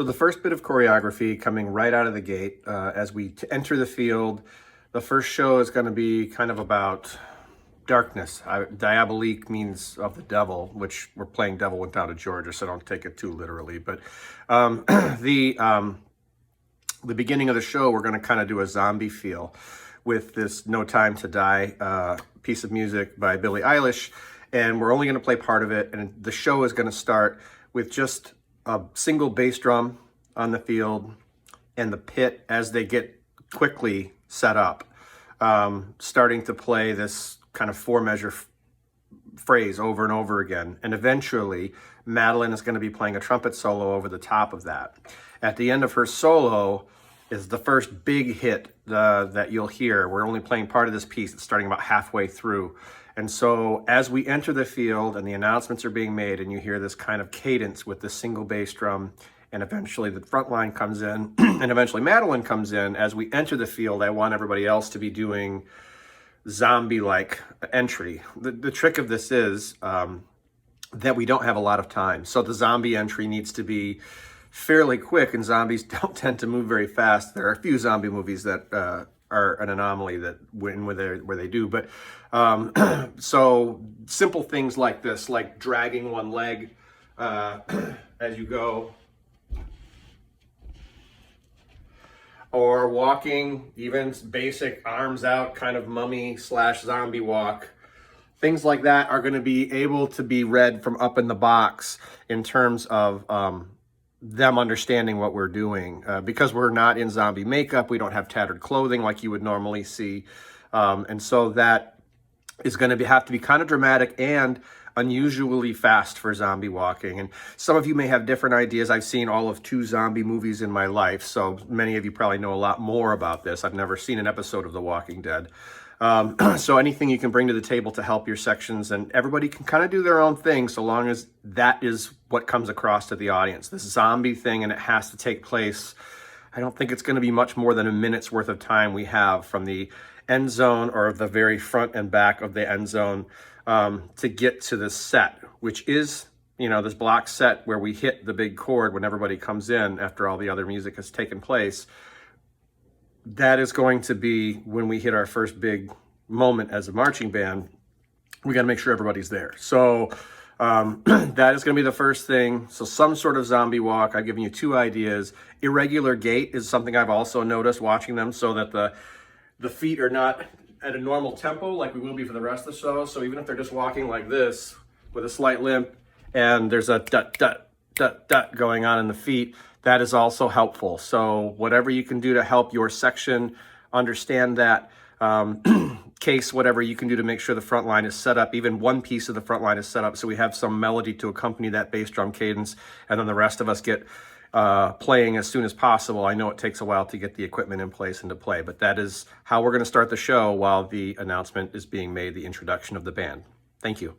So the first bit of choreography coming right out of the gate, as we enter the field, the first show is going to be kind of about darkness. Diabolique means of the devil, which we're playing Devil Went Down to Georgia, so don't take it too literally. But the beginning of the show, we're going to kind of do a zombie feel with this No Time to Die piece of music by Billie Eilish. And we're only going to play part of it. And the show is going to start with just a single bass drum on the field and the pit as they get quickly set up, starting to play this kind of 4-measure phrase over and over again. And eventually, Madeline is going to be playing a trumpet solo over the top of that. At the end of her solo is the first big hit that you'll hear. We're only playing part of this piece. It's starting about halfway through. And so as we enter the field and the announcements are being made and you hear this kind of cadence with the single bass drum, and eventually the front line comes in and eventually Madeline comes in, as we enter the field, I want everybody else to be doing zombie-like entry. The trick of this is that we don't have a lot of time. So the zombie entry needs to be fairly quick, and zombies don't tend to move very fast. There are a few zombie movies that are an anomaly that win where they do. But so simple things like this, like dragging one leg as you go, or walking, even basic arms out kind of mummy / zombie walk. Things like that are going to be able to be read from up in the box in terms of them understanding what we're doing. Because we're not in zombie makeup, we don't have tattered clothing like you would normally see. And so that is going to have to be kind of dramatic and unusually fast for zombie walking. And some of you may have different ideas. I've seen all of 2 zombie movies in my life, so many of you probably know a lot more about this. I've never seen an episode of The Walking Dead. So anything you can bring to the table to help your sections, and everybody can kind of do their own thing so long as that is what comes across to the audience. This zombie thing, and it has to take place. I don't think it's going to be much more than a minute's worth of time we have from the end zone or the very front and back of the end zone to get to this set, which is, this block set where we hit the big chord when everybody comes in after all the other music has taken place. That is going to be when we hit our first big moment as a marching band. We got to make sure everybody's there. So that is going to be the first thing. So some sort of zombie walk. I've given you 2 ideas. Irregular gait is something I've also noticed watching them, so that the feet are not at a normal tempo like we will be for the rest of the show. So even if they're just walking like this with a slight limp and there's a dut, dut, dut, dut going on in the feet, that is also helpful. So whatever you can do to help your section understand that, case, whatever you can do to make sure the front line is set up, even one piece of the front line is set up so we have some melody to accompany that bass drum cadence, and then the rest of us get playing as soon as possible. I know it takes a while to get the equipment in place and to play, but that is how we're going to start the show while the announcement is being made, the introduction of the band. Thank you.